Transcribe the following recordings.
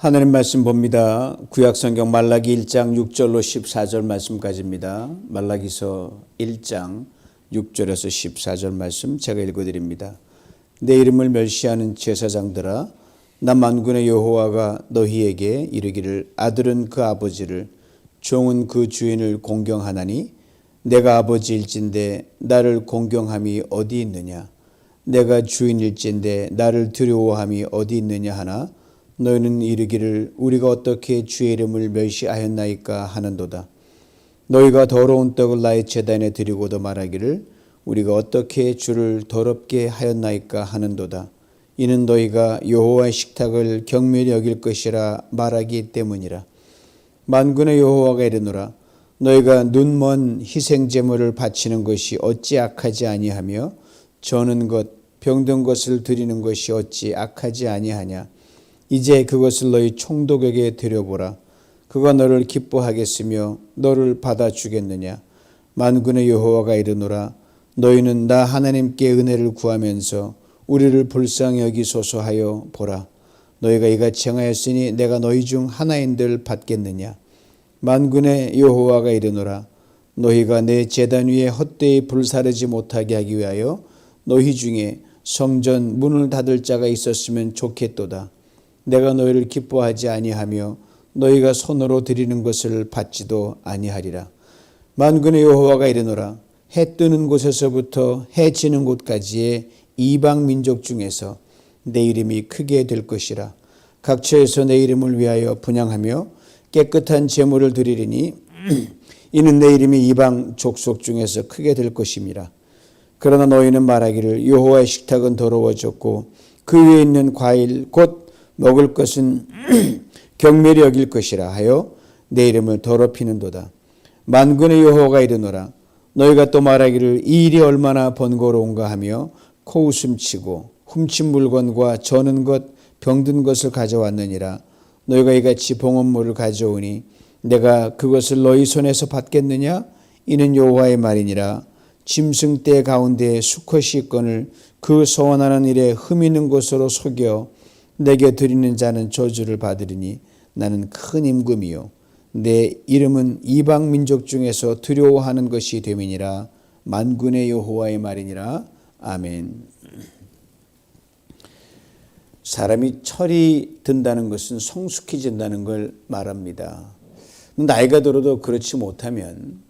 하나님 말씀 봅니다. 구약성경 말라기 1장 6절로 14절 말씀까지입니다. 말라기서 1장 6절에서 14절 말씀 제가 읽어드립니다. 내 이름을 멸시하는 제사장들아, 나 만군의 여호와가 너희에게 이르기를 아들은 그 아버지를 종은 그 주인을 공경하나니 내가 아버지일진데 나를 공경함이 어디 있느냐? 내가 주인일진데 나를 두려워함이 어디 있느냐 하나 너희는 이르기를 우리가 어떻게 주의 이름을 멸시하였나이까 하는도다. 너희가 더러운 떡을 나의 제단에 드리고도 말하기를 우리가 어떻게 주를 더럽게 하였나이까 하는도다. 이는 너희가 여호와의 식탁을 경멸히 여길 것이라 말하기 때문이라. 만군의 여호와가 이르노라. 너희가 눈먼 희생제물을 바치는 것이 어찌 악하지 아니하며 저는 것 병든 것을 드리는 것이 어찌 악하지 아니하냐. 이제 그것을 너희 총독에게 드려보라. 그가 너를 기뻐하겠으며 너를 받아주겠느냐. 만군의 여호와가 이르노라. 너희는 나 하나님께 은혜를 구하면서 우리를 불쌍히 여기소서 하여 보라. 너희가 이같이 행하였으니 내가 너희 중 하나인들 받겠느냐. 만군의 여호와가 이르노라. 너희가 내 제단 위에 헛되이 불사르지 못하게 하기 위하여 너희 중에 성전 문을 닫을 자가 있었으면 좋겠도다. 내가 너희를 기뻐하지 아니하며 너희가 손으로 드리는 것을 받지도 아니하리라. 만군의 여호와가 이르노라. 해 뜨는 곳에서부터 해 지는 곳까지의 이방 민족 중에서 내 이름이 크게 될 것이라. 각처에서 내 이름을 위하여 분향하며 깨끗한 제물을 드리리니 이는 내 이름이 이방 족속 중에서 크게 될 것임이라. 그러나 너희는 말하기를 여호와의 식탁은 더러워졌고 그 위에 있는 과일 곧 먹을 것은 경멸히 여길 것이라 하여 내 이름을 더럽히는도다. 만군의 여호와가 이르노라. 너희가 또 말하기를 이 일이 얼마나 번거로운가 하며 코웃음치고 훔친 물건과 저는 것 병든 것을 가져왔느니라. 너희가 이같이 봉헌물을 가져오니 내가 그것을 너희 손에서 받겠느냐? 이는 여호와의 말이니라. 짐승떼 가운데 수컷이 있거늘 그 소원하는 일에 흠 있는 것으로 속여 내게 드리는 자는 저주를 받으리니 나는 큰 임금이요 내 이름은 이방 민족 중에서 두려워하는 것이 됨이니라. 만군의 여호와의 말이니라. 아멘. 사람이 철이 든다는 것은 성숙해진다는 걸 말합니다. 나이가 들어도 그렇지 못하면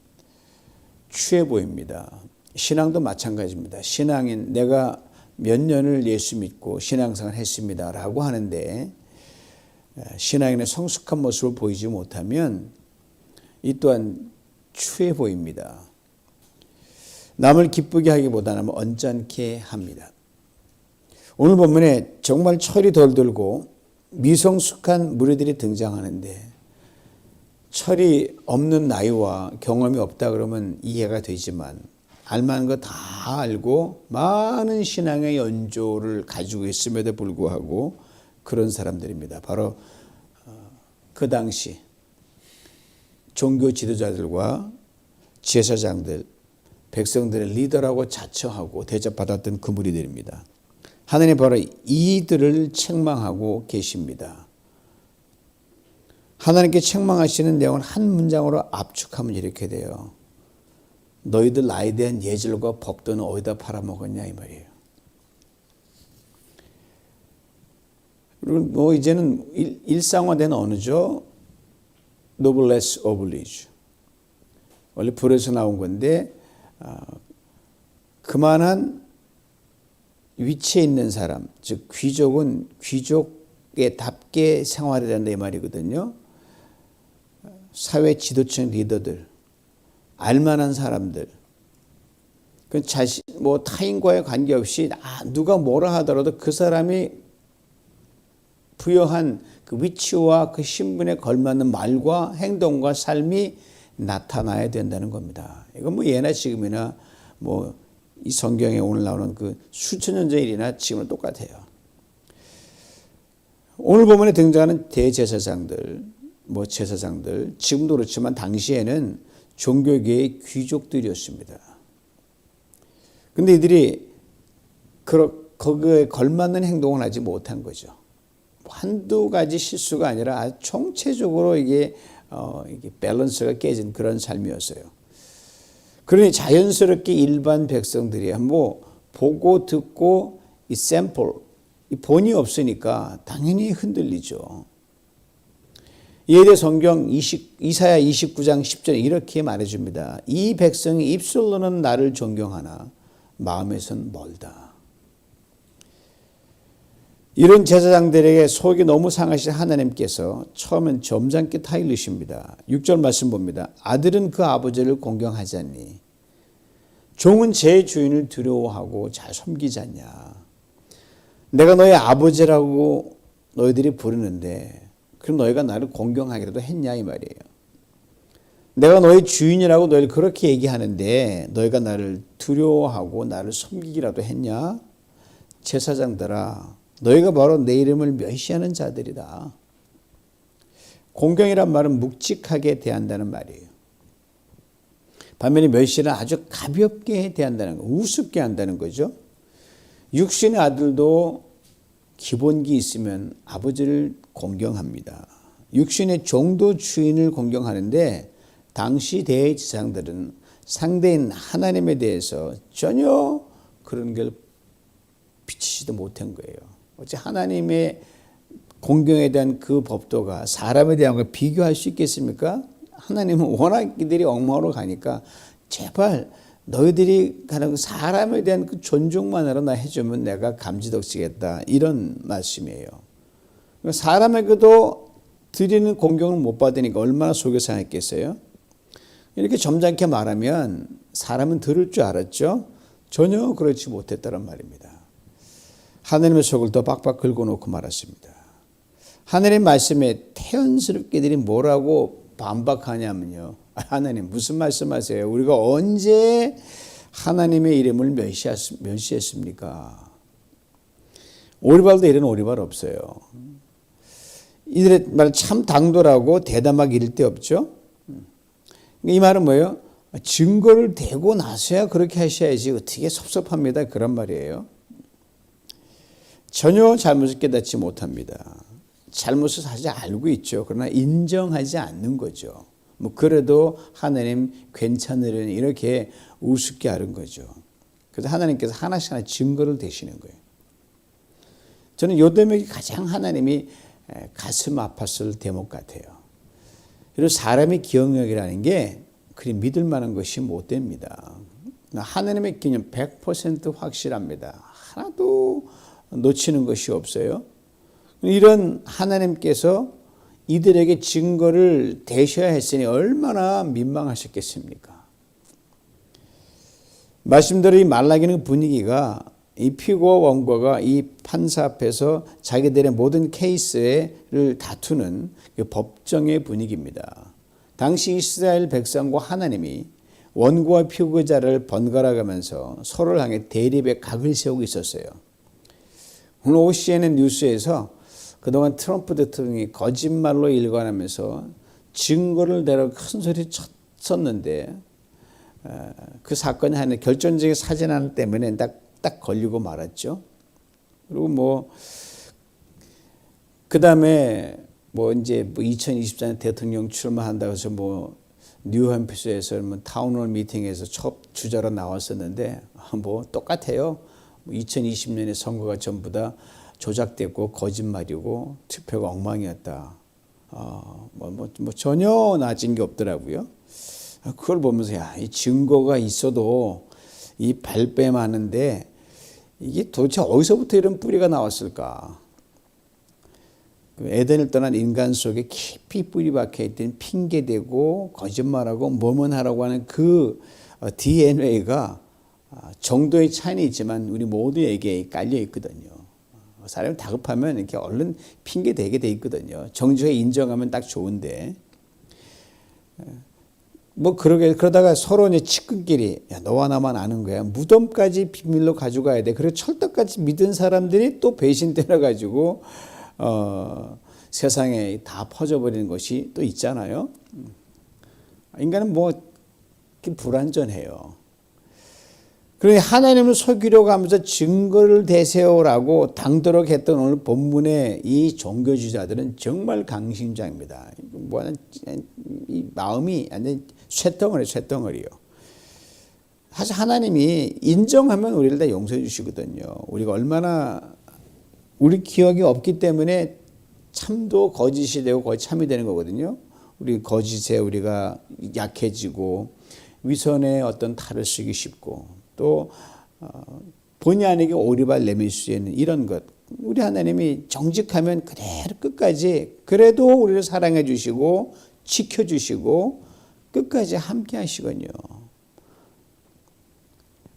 추해 보입니다. 신앙도 마찬가지입니다. 신앙인 내가 몇 년을 예수 믿고 신앙생활 했습니다 라고 하는데 신앙인의 성숙한 모습을 보이지 못하면 이 또한 추해 보입니다. 남을 기쁘게 하기보다는 언짢게 합니다. 오늘 본문에 정말 철이 덜 들고 미성숙한 무리들이 등장하는데 철이 없는 나이와 경험이 없다 그러면 이해가 되지만 알만한 거 다 알고 많은 신앙의 연조를 가지고 있음에도 불구하고 그런 사람들입니다. 바로 그 당시 종교 지도자들과 제사장들, 백성들의 리더라고 자처하고 대접받았던 그 무리들입니다. 하나님 바로 이들을 책망하고 계십니다. 하나님께 책망하시는 내용을 한 문장으로 압축하면 이렇게 돼요. 너희들 나에 대한 예절과 법도는 어디다 팔아먹었냐 이 말이에요. 그리고 이제는 일상화된 언어죠. noblesse oblige. 원래 불에서 나온 건데 그만한 위치에 있는 사람, 즉 귀족은 귀족에 답게 생활해야 된다 이 말이거든요. 사회 지도층 리더들, 알만한 사람들, 그 자신 타인과의 관계없이 누가 뭐라 하더라도 그 사람이 부여한 그 위치와 그 신분에 걸맞는 말과 행동과 삶이 나타나야 된다는 겁니다. 이건 예나 지금이나 이 성경에 오늘 나오는 그 수천 년 전 일이나 지금은 똑같아요. 오늘 본문에 등장하는 대제사장들, 제사장들, 지금도 그렇지만 당시에는 종교계의 귀족들이었습니다. 근데 이들이 거기에 걸맞는 행동을 하지 못한 거죠. 한두 가지 실수가 아니라 아주 총체적으로 이게 밸런스가 깨진 그런 삶이었어요. 그러니 자연스럽게 일반 백성들이 뭐 보고 듣고 이 샘플, 이 본이 없으니까 당연히 흔들리죠. 이에 대해 성경 이사야 29장 10절에 이렇게 말해줍니다. 이 백성이 입술로는 나를 존경하나 마음에선 멀다. 이런 제사장들에게 속이 너무 상하신 하나님께서 처음엔 점잖게 타일르십니다. 6절 말씀 봅니다. 아들은 그 아버지를 공경하지 않니? 종은 제 주인을 두려워하고 잘 섬기지 않냐? 내가 너의 아버지라고 너희들이 부르는데 그럼 너희가 나를 공경하기라도 했냐 이 말이에요. 내가 너의 주인이라고 너희를 그렇게 얘기하는데 너희가 나를 두려워하고 나를 섬기기라도 했냐? 제사장들아, 너희가 바로 내 이름을 멸시하는 자들이다. 공경이란 말은 묵직하게 대한다는 말이에요. 반면에 멸시는 아주 가볍게 대한다는 거, 우습게 한다는 거죠. 육신의 아들도 기본기 있으면 아버지를 공경합니다. 육신의 종도 주인을 공경하는데 당시 대제사장들은 상대인 하나님에 대해서 전혀 그런 걸 비치지도 못한 거예요. 어째 하나님의 공경에 대한 그 법도가 사람에 대한 걸 비교할 수 있겠습니까? 하나님은 워낙 이들이 엉망으로 가니까 제발 너희들이 가는 사람에 대한 그 존중만으로 나 해주면 내가 감지덕지겠다 이런 말씀이에요. 사람에게도 드리는 공경을 못 받으니까 얼마나 속이 상했겠어요? 이렇게 점잖게 말하면 사람은 들을 줄 알았죠? 전혀 그렇지 못했다는 말입니다. 하나님의 속을 더 빡빡 긁어놓고 말았습니다. 하나님 말씀에 태연스럽게들이 뭐라고 반박하냐면요. 하나님 무슨 말씀하세요? 우리가 언제 하나님의 이름을 멸시했습니까? 오리발도 이런 오리발 없어요. 이들의 말 참 당돌하고 대담하게 이를 데 없죠. 이 말은 뭐예요? 증거를 대고 나서야 그렇게 하셔야지 어떻게 섭섭합니다. 그런 말이에요. 전혀 잘못을 깨닫지 못합니다. 잘못을 사실 알고 있죠. 그러나 인정하지 않는 거죠. 뭐 그래도 하나님 괜찮으려니 이렇게 우습게 하는 거죠. 그래서 하나님께서 하나씩 하나 증거를 대시는 거예요. 저는 요 대목이 가장 하나님이 가슴 아팠을 대목 같아요. 그리고 사람의 기억력이라는 게 그리 믿을 만한 것이 못 됩니다. 하나님의 기념 100% 확실합니다. 하나도 놓치는 것이 없어요. 이런 하나님께서 이들에게 증거를 대셔야 했으니 얼마나 민망하셨겠습니까? 말씀대로 이 말라기는 분위기가 이 피고와 원고가 이 판사 앞에서 자기들의 모든 케이스를 다투는 그 법정의 분위기입니다. 당시 이스라엘 백성과 하나님이 원고와 피고자를 번갈아 가면서 서로를 향해 대립의 각을 세우고 있었어요. 오늘 OCNN 뉴스에서 그동안 트럼프 대통령이 거짓말로 일관하면서 증거를 대러 큰 소리 쳤었는데 그 사건이 하나 결정적인 사진 하나 때문에 딱 걸리고 말았죠. 그리고 그 다음에 이제 2024년 대통령 출마한다고 해서 뉴햄프셔에서 타운홀 미팅에서 첫 주자로 나왔었는데 똑같아요. 2020년의 선거가 전부 다 조작됐고 거짓말이고 투표가 엉망이었다. 전혀 나아진 게 없더라고요. 그걸 보면서 이 증거가 있어도 이 발뺌하는데 이게 도대체 어디서부터 이런 뿌리가 나왔을까? 에덴을 떠난 인간 속에 깊이 뿌리 박혀 있던 핑계대고 거짓말하고 모면하라고 하는 그 DNA가 정도의 차이는 있지만 우리 모두에게 깔려 있거든요. 사람이 다급하면 이렇게 얼른 핑계 대게 돼 있거든요. 정직하게 인정하면 딱 좋은데. 그러다가 서로 이제 측근끼리, 너와 나만 아는 거야. 무덤까지 비밀로 가져가야 돼. 그리고 철떡같이 믿은 사람들이 또 배신 때려가지고, 세상에 다 퍼져버리는 것이 또 있잖아요. 인간은 불완전해요. 그러니 하나님을 속이려고 하면서 증거를 대세우라고 당도록 했던 오늘 본문의 이 종교주의자들은 정말 강심장입니다. 이 마음이 완전 쇳덩어리요. 사실 하나님이 인정하면 우리를 다 용서해 주시거든요. 우리가 얼마나 우리 기억이 없기 때문에 참도 거짓이 되고 거짓 참이 되는 거거든요. 우리 거짓에 우리가 약해지고 위선에 어떤 탈을 쓰기 쉽고 또 본의 아니게 오리발 내밀 수 있는 이런 것. 우리 하나님이 정직하면 그대로 끝까지 그래도 우리를 사랑해 주시고 지켜주시고 끝까지 함께 하시거든요.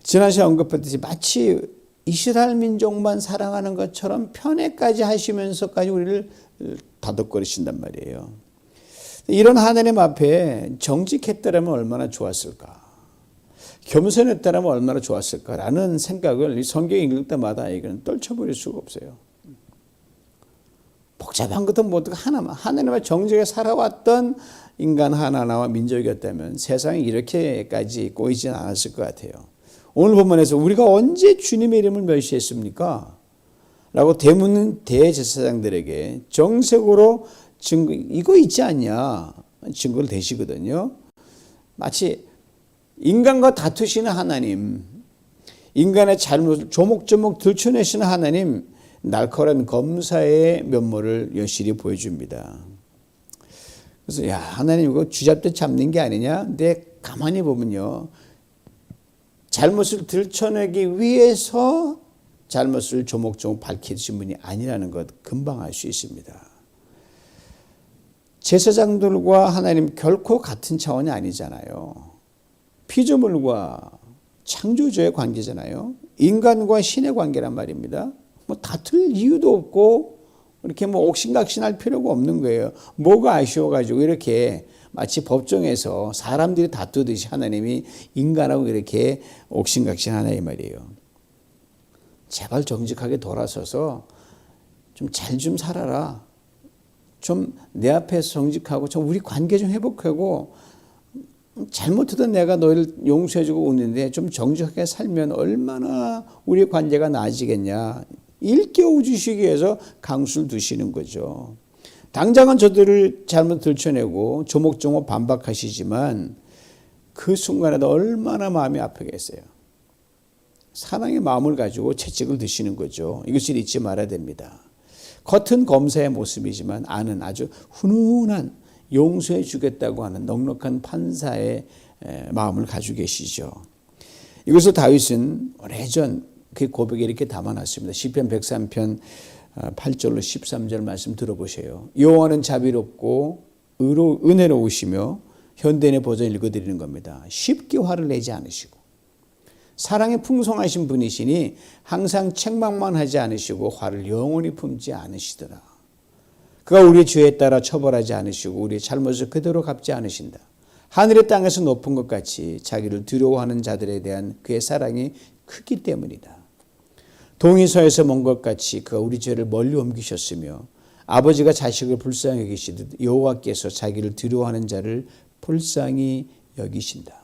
지난 시간에 언급했듯이 마치 이스라엘 민족만 사랑하는 것처럼 편애까지 하시면서까지 우리를 다독거리신단 말이에요. 이런 하나님 앞에 정직했더라면 얼마나 좋았을까. 겸손했더라면 얼마나 좋았을까라는 생각을 이 성경 읽을 때마다 이거는 떨쳐버릴 수가 없어요. 복잡한 것도 모두 하나만 하나님의 정직에 살아왔던 인간 하나와 민족이었다면 세상이 이렇게까지 꼬이지는 않았을 것 같아요. 오늘 본문에서 우리가 언제 주님의 이름을 멸시했습니까? 라고 되묻는 대제사장들에게 정색으로 증거 이거 있지 않냐 증거를 대시거든요. 마치 인간과 다투시는 하나님, 인간의 잘못을 조목조목 들춰내시는 하나님, 날카로운 검사의 면모를 여실히 보여줍니다. 그래서 야 하나님 이거 쥐잡듯 잡는 게 아니냐? 근데 가만히 보면요. 잘못을 들춰내기 위해서 잘못을 조목조목 밝히신 분이 아니라는 것 금방 알 수 있습니다. 제사장들과 하나님 결코 같은 차원이 아니잖아요. 피조물과 창조주의 관계잖아요. 인간과 신의 관계란 말입니다. 뭐 다툴 이유도 없고 이렇게 뭐 옥신각신할 필요가 없는 거예요. 뭐가 아쉬워가지고 이렇게 마치 법정에서 사람들이 다투듯이 하나님이 인간하고 이렇게 옥신각신하나 이 말이에요. 제발 정직하게 돌아서서 좀 잘 좀 살아라. 좀 내 앞에서 정직하고 좀 우리 관계 좀 회복하고 잘못하던 내가 너희를 용서해주고 웃는데 좀 정직하게 살면 얼마나 우리 관계가 나아지겠냐. 일깨워 주시기 위해서 강수를 두시는 거죠. 당장은 저들을 잘못 들춰내고 조목조목 반박하시지만 그 순간에도 얼마나 마음이 아프겠어요. 사랑의 마음을 가지고 채찍을 드시는 거죠. 이것을 잊지 말아야 됩니다. 겉은 검사의 모습이지만 안은 아주 훈훈한 용서해 주겠다고 하는 넉넉한 판사의 마음을 가지고 계시죠. 이것을 다윗은 오래전 그 고백에 이렇게 담아놨습니다. 시편 103편 8절로 13절 말씀 들어보세요. 여호와는 자비롭고 은혜로우시며 현대인의 버전 읽어드리는 겁니다. 쉽게 화를 내지 않으시고 사랑이 풍성하신 분이시니 항상 책망만 하지 않으시고 화를 영원히 품지 않으시더라. 그가 우리의 죄에 따라 처벌하지 않으시고 우리의 잘못을 그대로 갚지 않으신다. 하늘의 땅에서 높은 것 같이 자기를 두려워하는 자들에 대한 그의 사랑이 크기 때문이다. 동이 서에서 먼 것 같이 그가 우리 죄를 멀리 옮기셨으며 아버지가 자식을 불쌍히 여기시듯 여호와께서 자기를 두려워하는 자를 불쌍히 여기신다.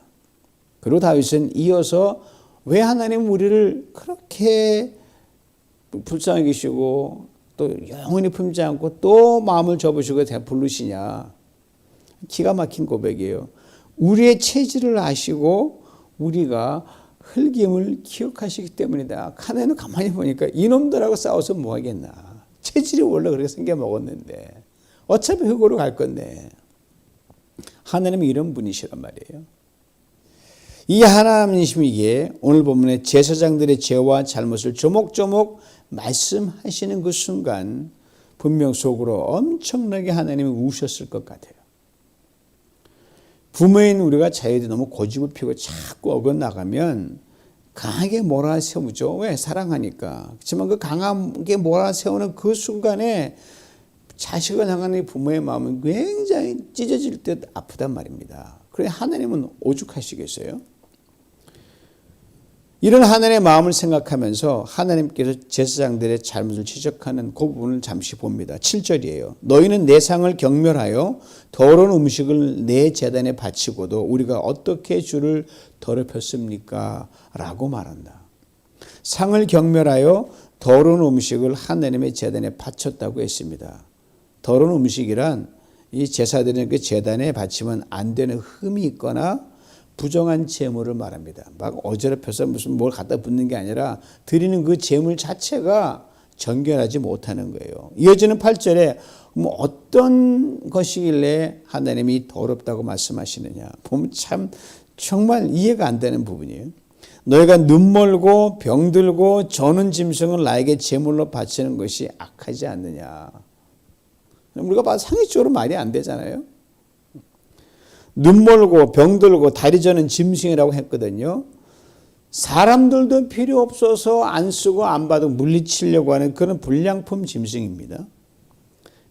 그리고 다윗은 이어서 왜 하나님 우리를 그렇게 불쌍히 여기시고 또 영원히 품지 않고 또 마음을 접으시고 부르시냐. 기가 막힌 고백이에요. 우리의 체질을 아시고 우리가 흙임을 기억하시기 때문이다. 카나안은 가만히 보니까 이놈들하고 싸워서 뭐 하겠나. 체질이 원래 그렇게 생겨 먹었는데 어차피 흙으로 갈 건데. 하나님이 이런 분이시란 말이에요. 이 하나님이시기에 오늘 본문의 제사장들의 죄와 잘못을 조목조목 말씀하시는 그 순간 분명 속으로 엄청나게 하나님이 우셨을 것 같아요. 부모인 우리가 자녀들이 너무 고집을 피우고 자꾸 어긋나가면 강하게 몰아세우죠. 왜? 사랑하니까. 그렇지만 그 강하게 몰아세우는 그 순간에 자식을 향하는 부모의 마음은 굉장히 찢어질 듯 아프단 말입니다. 그래 하나님은 오죽하시겠어요? 이런 하나님의 마음을 생각하면서 하나님께서 제사장들의 잘못을 지적하는 그 부분을 잠시 봅니다. 7절이에요. 너희는 내 상을 경멸하여 더러운 음식을 내 제단에 바치고도 우리가 어떻게 주를 더럽혔습니까? 라고 말한다. 상을 경멸하여 더러운 음식을 하나님의 제단에 바쳤다고 했습니다. 더러운 음식이란 이 제사드리는 그 제단에 바치면 안 되는 흠이 있거나 부정한 제물을 말합니다. 막 어지럽혀서 무슨 뭘 갖다 붓는 게 아니라 드리는 그 제물 자체가 정결하지 못하는 거예요. 이어지는 8절에 뭐 어떤 것이길래 하나님이 더럽다고 말씀하시느냐. 보면 참 정말 이해가 안 되는 부분이에요. 너희가 눈멀고 병들고 저는 짐승을 나에게 제물로 바치는 것이 악하지 않느냐. 우리가 봐도 상식적으로 말이 안 되잖아요. 눈멀고 병들고 다리 저는 짐승이라고 했거든요. 사람들도 필요 없어서 안 쓰고 안 받고 물리치려고 하는 그런 불량품 짐승입니다.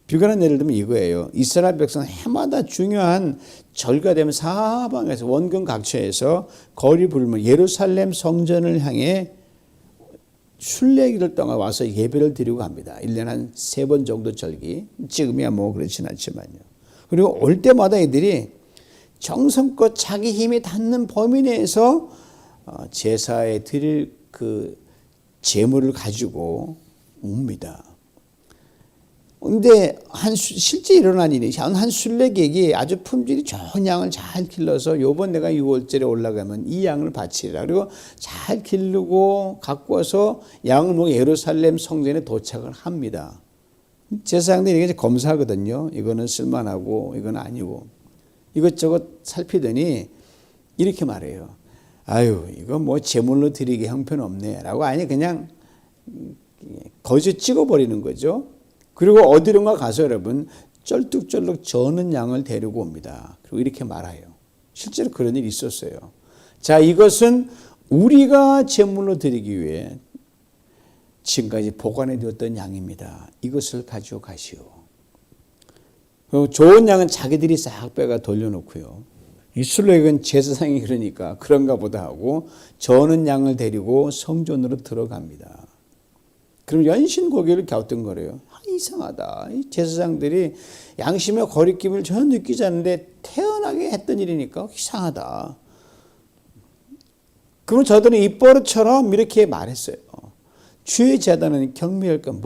비관한 예를 들면 이거예요. 이스라엘 백성은 해마다 중요한 절기가 되면 사방에서 원근 각처에서 거리 불면 예루살렘 성전을 향해 순례길을 떠나 와서 예배를 드리고 갑니다. 1년에 한 3번 정도 절기. 지금이야 뭐 그렇진 않지만요. 그리고 올 때마다 이들이 정성껏 자기 힘이 닿는 범위 내에서 제사에 드릴 그 제물을 가지고 옵니다. 그런데 실제 일어난 일이 한 순례객이 아주 품질이 좋은 양을 잘 길러서 요번 내가 6월절에 올라가면 이 양을 바치리라. 그리고 잘 기르고 갖고 와서 양을 먹고 예루살렘 성전에 도착을 합니다. 제사장들이 이게 검사하거든요. 이거는 쓸만하고 이건 아니고. 이것저것 살피더니 이렇게 말해요. 아유, 이거 뭐 제물로 드리기 형편없네. 라고 아니 그냥 거저 찍어버리는 거죠. 그리고 어디론가 가서 여러분 쩔뚝쩔뚝 저는 양을 데리고 옵니다. 그리고 이렇게 말해요. 실제로 그런 일이 있었어요. 자, 이것은 우리가 제물로 드리기 위해 지금까지 보관해 두었던 양입니다. 이것을 가지고 가시오. 좋은 양은 자기들이 싹 빼가 돌려놓고요. 이 순례객은 제사장이 그러니까 그런가 보다 하고 저는 양을 데리고 성전으로 들어갑니다. 그럼 연신 고개를 갸우뚱거려요. 이상하다. 이 제사장들이 양심의 거리낌을 전혀 느끼지 않는데 태어나게 했던 일이니까 이상하다. 그러면 저들은 입버릇처럼 이렇게 말했어요. 주의 제단은 경미할 건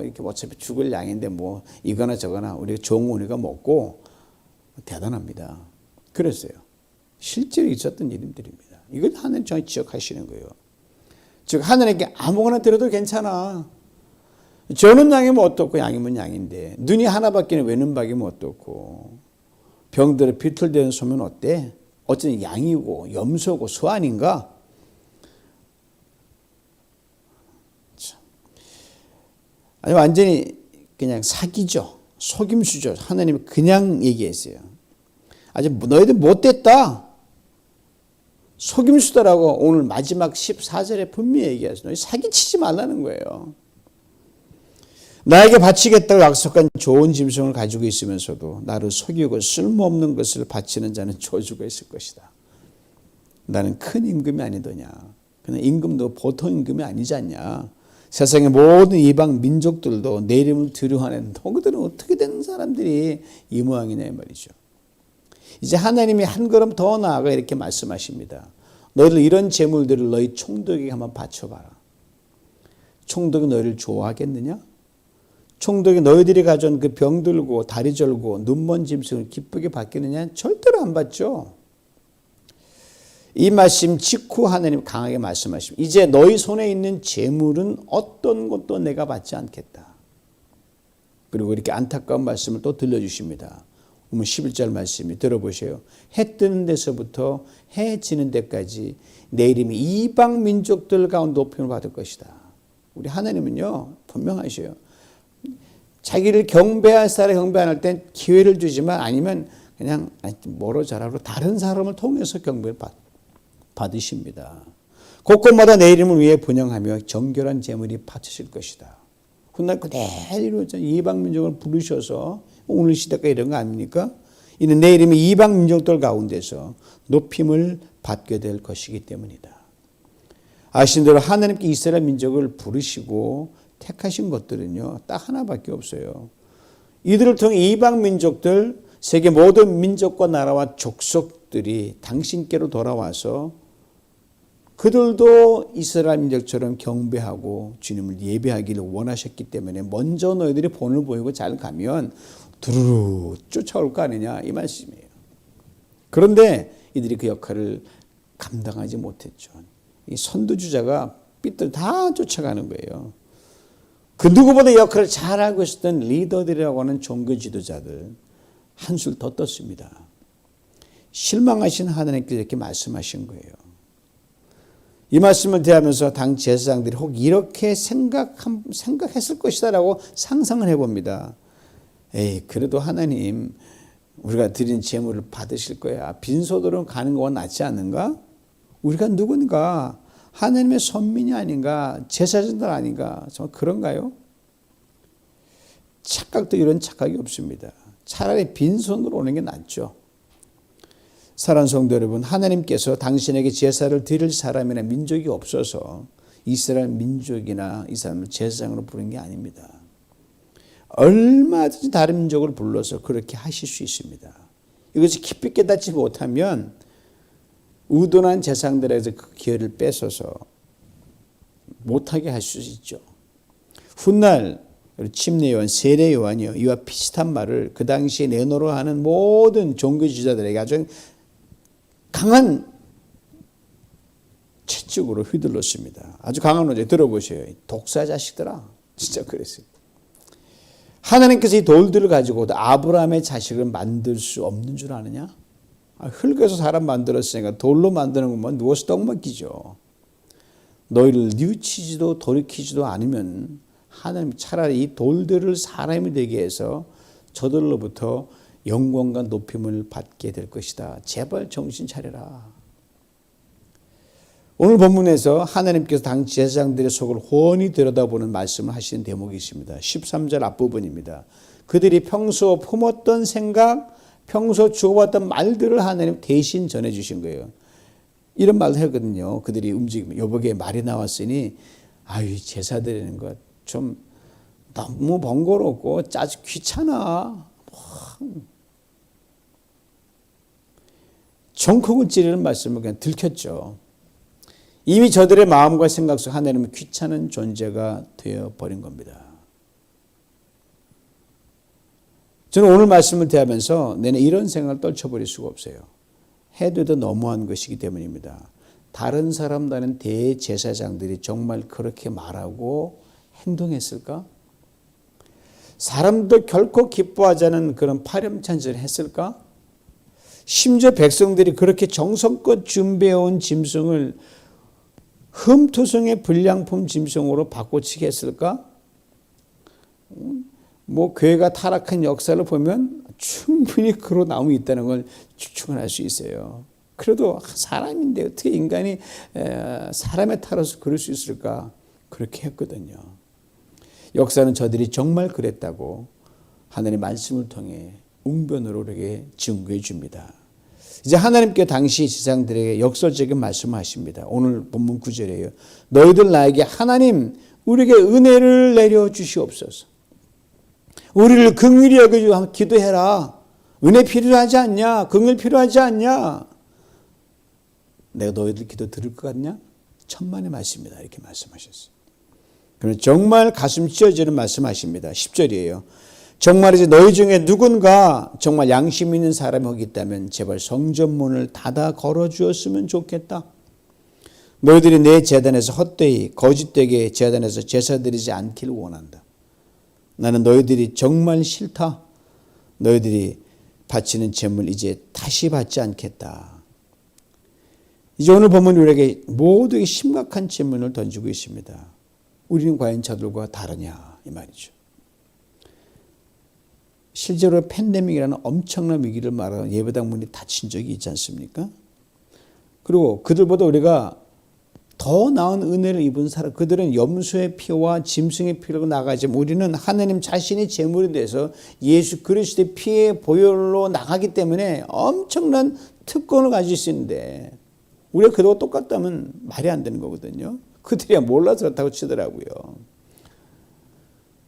이렇게 어차피 죽을 양인데 뭐 이거나 저거나 우리가 좋은 거 우리가 먹고 대단합니다. 그랬어요. 실제로 있었던 일들입니다. 이걸 하나님 정말 지적하시는 거예요. 즉 하나님께 아무거나 드려도 괜찮아. 저는 양이면 어떻고 양이면 양인데 눈이 하나밖에 왜 눈밖이면 어떻고 병들어 비틀대는 소면 어때? 어쨌든 양이고 염소고 소 아닌가? 아니 완전히 그냥 사기죠. 속임수죠. 하나님이 그냥 얘기했어요. 아주 너희들 못됐다. 속임수다라고 오늘 마지막 14절에 분명히 얘기했어요. 너희 사기치지 말라는 거예요. 나에게 바치겠다고 약속한 좋은 짐승을 가지고 있으면서도 나를 속이고 쓸모없는 것을 바치는 자는 저주가 있을 것이다. 나는 큰 임금이 아니더냐. 그냥 임금도 보통 임금이 아니지 않냐. 세상의 모든 이방 민족들도 내 이름을 두려워하는 너희들은 어떻게 된 사람들이 이 모양이냐 말이죠. 이제 하나님이 한 걸음 더 나아가 이렇게 말씀하십니다. 너희들 이런 재물들을 너희 총독에게 한번 바쳐봐라. 총독이 너희를 좋아하겠느냐? 총독이 너희들이 가져온 그 병들고 다리 절고 눈먼 짐승을 기쁘게 받겠느냐? 절대로 안 받죠. 이 말씀 직후 하나님 강하게 말씀하십니다. 이제 너희 손에 있는 재물은 어떤 것도 내가 받지 않겠다. 그리고 이렇게 안타까운 말씀을 또 들려주십니다. 오늘 11절 말씀이 들어보세요. 해 뜨는 데서부터 해 지는 데까지 내 이름이 이방 민족들 가운데 높임을 받을 것이다. 우리 하나님은요 분명하셔요. 자기를 경배할 사람 경배 안 할 땐 기회를 주지만 아니면 그냥 뭐로 잘하고 다른 사람을 통해서 경배를 받으십니다. 곳곳마다 내 이름을 위해 분향하며 정결한 제물이 바쳐질 것이다. 훗날 그대로 이방 민족을 부르셔서 오늘 시대가 이런 거 아닙니까? 이는 내 이름이 이방 민족들 가운데서 높임을 받게 될 것이기 때문이다. 아시는 대로 하나님께 이스라엘 민족을 부르시고 택하신 것들은요, 딱 하나밖에 없어요. 이들을 통해 이방 민족들, 세계 모든 민족과 나라와 족속들이 당신께로 돌아와서 그들도 이스라엘 민족처럼 경배하고 주님을 예배하기를 원하셨기 때문에 먼저 너희들이 본을 보이고 잘 가면 두루루 쫓아올 거 아니냐, 이 말씀이에요. 그런데 이들이 그 역할을 감당하지 못했죠. 이 선두주자가 삐뚤 다 쫓아가는 거예요. 그 누구보다 역할을 잘 알고 있었던 리더들이라고 하는 종교 지도자들 한술 더 떴습니다. 실망하신 하나님께서 이렇게 말씀하신 거예요. 이 말씀을 대하면서 당 제사장들이 혹 이렇게 생각했을 것이다라고 상상을 해봅니다. 에이, 그래도 하나님 우리가 드린 제물을 받으실 거야. 빈소들은 가는 거가 낫지 않는가? 우리가 누군가? 하나님의 선민이 아닌가? 제사장들 아닌가? 정말 그런가요? 착각도 이런 착각이 없습니다. 차라리 빈손으로 오는 게 낫죠. 사랑하는 성도 여러분, 하나님께서 당신에게 제사를 드릴 사람이나 민족이 없어서 이스라엘 민족이나 이 사람을 제사장으로 부른 게 아닙니다. 얼마든지 다른 민족을 불러서 그렇게 하실 수 있습니다. 이것이 깊이 깨닫지 못하면 의도난 제사장들에게서 그 기회를 뺏어서 못하게 할 수 있죠. 훗날 침례요한, 세례요한이요, 이와 비슷한 말을 그 당시에 내노로 하는 모든 종교지도자들에게 아주 강한 채찍으로 휘둘렀습니다. 아주 강한 어제 들어보세요. 독사 자식들아, 진짜 그랬어요. 하나님께서 이 돌들을 가지고 아브라함의 자식을 만들 수 없는 줄 아느냐? 흙에서 사람 만들었으니까 돌로 만드는 것만 누워서 떡 먹기죠. 너희를 뉘우치지도 돌이키지도 않으면 하나님 차라리 이 돌들을 사람이 되게 해서 저들로부터 영광과 높임을 받게 될 것이다. 제발 정신 차려라. 오늘 본문에서 하나님께서 당 제사장들의 속을 훤히 들여다보는 말씀을 하시는 대목이 있습니다. 13절 앞부분입니다. 그들이 평소 품었던 생각, 평소 주고받던 말들을 하나님 대신 전해주신 거예요. 이런 말을 하거든요. 그들이 움직이면 여보게 말이 나왔으니 아유, 제사 드리는 것 좀 너무 번거롭고 짜증 귀찮아. 정콕을 찌르는 말씀을 그냥 들켰죠. 이미 저들의 마음과 생각 속 하나님은 귀찮은 존재가 되어버린 겁니다. 저는 오늘 말씀을 대하면서 내내 이런 생각을 떨쳐버릴 수가 없어요. 해도 너무한 것이기 때문입니다. 다른 사람들은 대제사장들이 정말 그렇게 말하고 행동했을까? 사람도 결코 기뻐하지 않은 그런 파렴찬지를 했을까? 심지어 백성들이 그렇게 정성껏 준비해온 짐승을 흠투성의 불량품 짐승으로 바꿔치기 했을까? 뭐 교회가 타락한 역사를 보면 충분히 그로 나옴이 있다는 걸 추측을 할 수 있어요. 그래도 사람인데 어떻게 인간이 사람에 따라서 그럴 수 있을까? 그렇게 했거든요. 역사는 저들이 정말 그랬다고 하나님의 말씀을 통해 웅변으로 우리에게 증거해 줍니다. 이제 하나님께 당시 제사장들에게 역설적인 말씀을 하십니다. 오늘 본문 9절이에요. 너희들 나에게 하나님 우리에게 은혜를 내려 주시옵소서. 우리를 긍휼히 여겨 기도해라. 은혜 필요하지 않냐? 긍휼 필요하지 않냐? 내가 너희들 기도 들을 것 같냐? 천만의 말씀이다. 이렇게 말씀하셨어요. 그럼 정말 가슴 찢어지는 말씀하십니다. 10절이에요. 정말 이제 너희 중에 누군가 정말 양심 있는 사람이 거기 있다면 제발 성전문을 닫아 걸어주었으면 좋겠다. 너희들이 내 제단에서 헛되이 거짓되게 제단에서 제사 드리지 않기를 원한다. 나는 너희들이 정말 싫다. 너희들이 바치는 제물 이제 다시 받지 않겠다. 이제 오늘 보면 우리에게 모두에게 심각한 질문을 던지고 있습니다. 우리는 과연 저들과 다르냐 이 말이죠. 실제로 팬데믹이라는 엄청난 위기를 말하는 예배당 문이 닫힌 적이 있지 않습니까? 그리고 그들보다 우리가 더 나은 은혜를 입은 사람, 그들은 염소의 피와 짐승의 피로 나가지만 우리는 하나님 자신이 제물이 돼서 예수 그리스도의 피의 보혈로 나가기 때문에 엄청난 특권을 가질 수 있는데 우리가 그들과 똑같다면 말이 안 되는 거거든요. 그들이야 몰라서 그렇다고 치더라고요.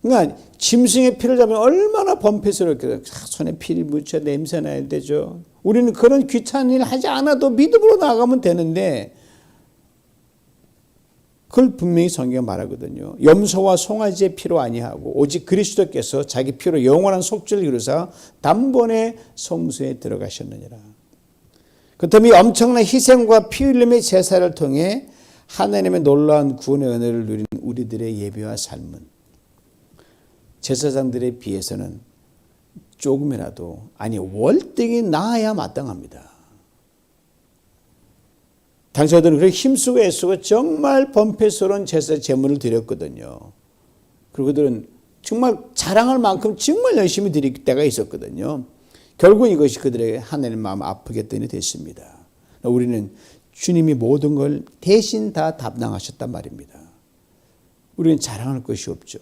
그러니까 짐승의 피를 잡으면 얼마나 범패스럽게 손에 피를 묻혀 냄새 나야 되죠. 우리는 그런 귀찮은 일 하지 않아도 믿음으로 나아가면 되는데 그걸 분명히 성경이 말하거든요. 염소와 송아지의 피로 아니하고 오직 그리스도께서 자기 피로 영원한 속죄를 이루사 단번에 성소에 들어가셨느니라. 그렇다면 이 엄청난 희생과 피 흘림의 제사를 통해 하나님의 놀라운 구원의 은혜를 누린 우리들의 예배와 삶은 제사장들에 비해서는 조금이라도 아니 월등히 나아야 마땅합니다. 당사자들은 그렇게 힘쓰고 애쓰고 정말 범패스러운 제사 제물을 드렸거든요. 그리고 그들은 정말 자랑할 만큼 정말 열심히 드릴 때가 있었거든요. 결국 이것이 그들에게 하나님 마음 아프게 했던 일이 됐습니다. 우리는 주님이 모든 걸 대신 다 담당하셨단 말입니다. 우리는 자랑할 것이 없죠.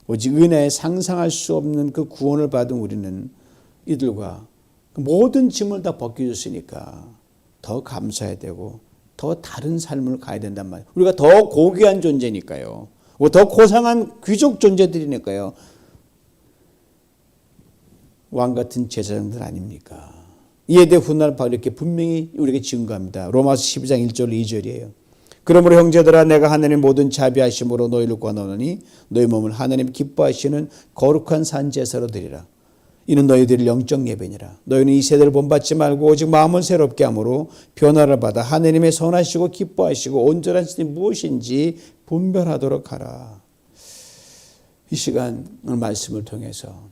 오직 은혜에 상상할 수 없는 그 구원을 받은 우리는 이들과 모든 짐을 다 벗겨줬으니까 더 감사해야 되고 더 다른 삶을 가야 된단 말이에요. 우리가 더 고귀한 존재니까요. 더 고상한 귀족 존재들이니까요. 왕 같은 제사장들 아닙니까? 이에 대해 훗날 바로 이렇게 분명히 우리에게 증거합니다. 로마서 12장 1절 2절이에요. 그러므로 형제들아 내가 하나님의 모든 자비하심으로 너희를 권하노니 너희 몸을 하나님 기뻐하시는 거룩한 산 제사로 드리라. 이는 너희들의 영적 예배니라. 너희는 이 세대를 본받지 말고 오직 마음을 새롭게 함으로 변화를 받아 하나님의 선하시고 기뻐하시고 온전한 뜻이 무엇인지 분별하도록 하라. 이 시간 오늘 말씀을 통해서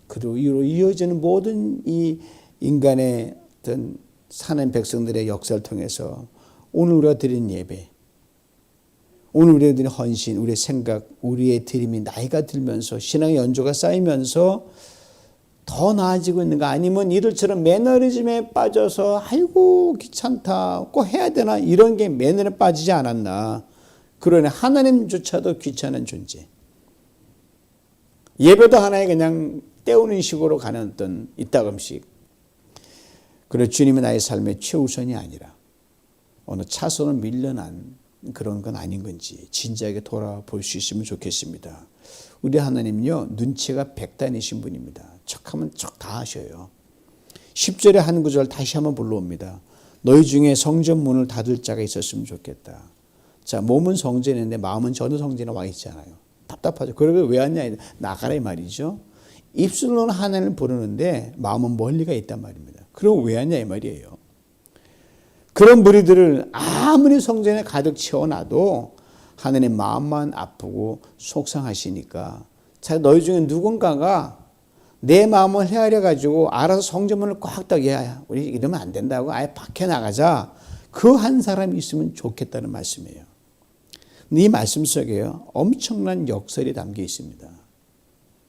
그리고 이로 이어지는 모든 이 인간의 어떤 사는 백성들의 역사를 통해서 오늘 우리가 드린 예배, 오늘 우리가 드린 헌신, 우리의 생각, 우리의 드림이 나이가 들면서 신앙의 연조가 쌓이면서 더 나아지고 있는가, 아니면 이들처럼 매너리즘에 빠져서 아이고 귀찮다, 꼭 해야 되나, 이런 게 매너에 빠지지 않았나. 그러네 하나님조차도 귀찮은 존재. 예배도 하나의 그냥 때우는 식으로 가는 어떤 이따금씩. 그래 주님이 나의 삶의 최우선이 아니라 어느 차선을 밀려난 그런 건 아닌 건지 진지하게 돌아볼 수 있으면 좋겠습니다. 우리 하나님은요 눈치가 백단이신 분입니다. 척하면 척 다 하셔요. 10절의 한 구절 다시 한번 불러옵니다. 너희 중에 성전 문을 닫을 자가 있었으면 좋겠다. 자, 몸은 성전인데 마음은 전후 성전에 와 있잖아요. 답답하죠. 그러면 왜 왔냐, 나가라 이 말이죠. 입술로는 하나님을 부르는데 마음은 멀리가 있단 말입니다. 그럼 왜 왔냐 이 말이에요. 그런 무리들을 아무리 성전에 가득 채워놔도 하나님 마음만 아프고 속상하시니까 자, 너희 중에 누군가가 내 마음을 헤아려 가지고 알아서 성전문을 꽉 닫게, 야 우리 이러면 안 된다고 아예 밖에 나가자, 그 한 사람이 있으면 좋겠다는 말씀이에요. 이 말씀 속에요 엄청난 역설이 담겨 있습니다.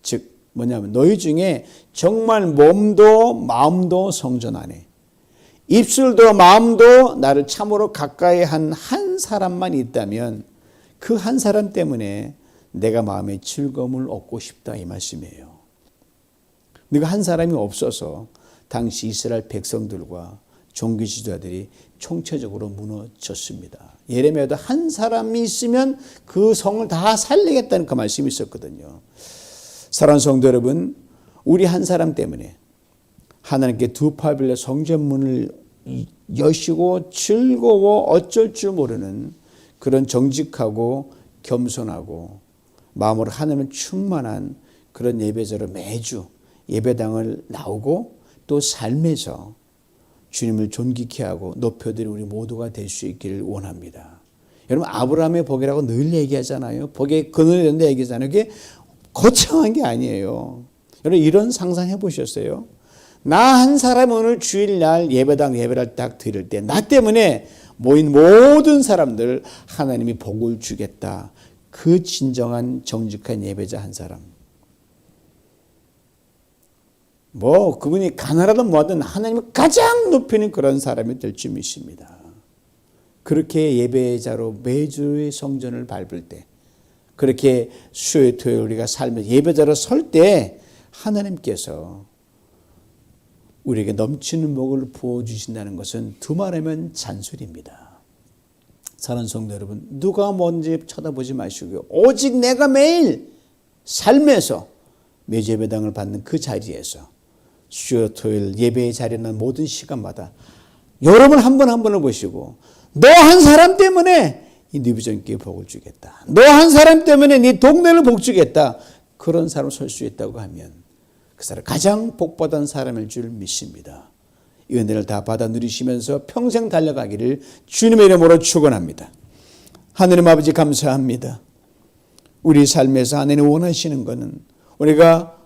즉 뭐냐면 너희 중에 정말 몸도 마음도 성전 안에, 입술도 마음도 나를 참으로 가까이 한 한 사람만 있다면 그 한 사람 때문에 내가 마음의 즐거움을 얻고 싶다 이 말씀이에요. 네가 한 사람이 없어서 당시 이스라엘 백성들과 종교 지도자들이 총체적으로 무너졌습니다. 예레미야도 한 사람이 있으면 그 성을 다 살리겠다는 그 말씀이 있었거든요. 사랑하는 성도 여러분, 우리 한 사람 때문에 하나님께 두 팔 빌려 성전문을 여시고 즐거워 어쩔 줄 모르는 그런 정직하고 겸손하고 마음으로 하나님을 충만한 그런 예배자로 매주 예배당을 나오고 또 삶에서 주님을 존귀케 하고 높여드리는 우리 모두가 될 수 있기를 원합니다. 여러분 아브라함의 복이라고 늘 얘기하잖아요. 복의 근원이 된다 얘기하잖아요. 그게 거창한 게 아니에요. 여러분 이런 상상해 보셨어요? 나 한 사람 오늘 주일날 예배당 예배를 딱 드릴 때 나 때문에 모인 모든 사람들 하나님이 복을 주겠다. 그 진정한 정직한 예배자 한 사람. 뭐 그분이 가난하든 뭐하든 하나님을 가장 높이는 그런 사람이 될 줄 믿습니다. 그렇게 예배자로 매주의 성전을 밟을 때, 그렇게 수요일 토요일 우리가 살면서 예배자로 설 때 하나님께서 우리에게 넘치는 복을 부어주신다는 것은 두말하면 잔소리입니다. 사랑하는 성도 여러분, 누가 뭔지 쳐다보지 마시고요. 오직 내가 매일 삶에서 매주 예배당을 받는 그 자리에서 수요 토요일 예배의 자리는 모든 시간마다 여러분 한 분 한 분을 보시고 너 한 사람 때문에 이 뉴비전교회 복을 주겠다. 너 한 사람 때문에 네 동네를 복 주겠다. 그런 사람 설 수 있다고 하면 그 사람 가장 복받은 사람일 줄 믿습니다. 이 은혜를 다 받아 누리시면서 평생 달려가기를 주님의 이름으로 축원합니다. 하느님 아버지 감사합니다. 우리 삶에서 하나님 원하시는 것은 우리가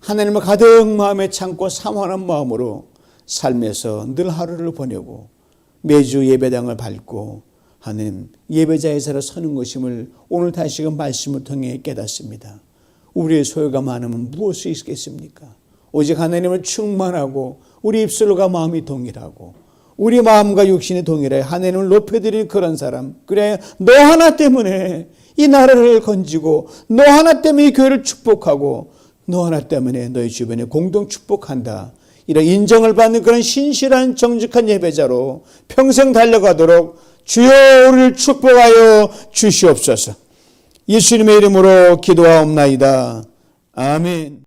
하나님을 가득 마음에 참고 사모하는 마음으로 삶에서 늘 하루를 보내고 매주 예배당을 밟고 하나님 예배자의 자리에 서는 것임을 오늘 다시금 말씀을 통해 깨닫습니다. 우리의 소유가 많으면 무엇이 있겠습니까? 오직 하나님을 충만하고 우리 입술과 마음이 동일하고 우리 마음과 육신이 동일해 하나님을 높여드리는 그런 사람. 그래 너 하나 때문에 이 나라를 건지고 너 하나 때문에 이 교회를 축복하고 너 하나 때문에 너희 주변에 공동 축복한다. 이런 인정을 받는 그런 신실한 정직한 예배자로 평생 달려가도록 주여 우리를 축복하여 주시옵소서. 예수님의 이름으로 기도하옵나이다. 아멘.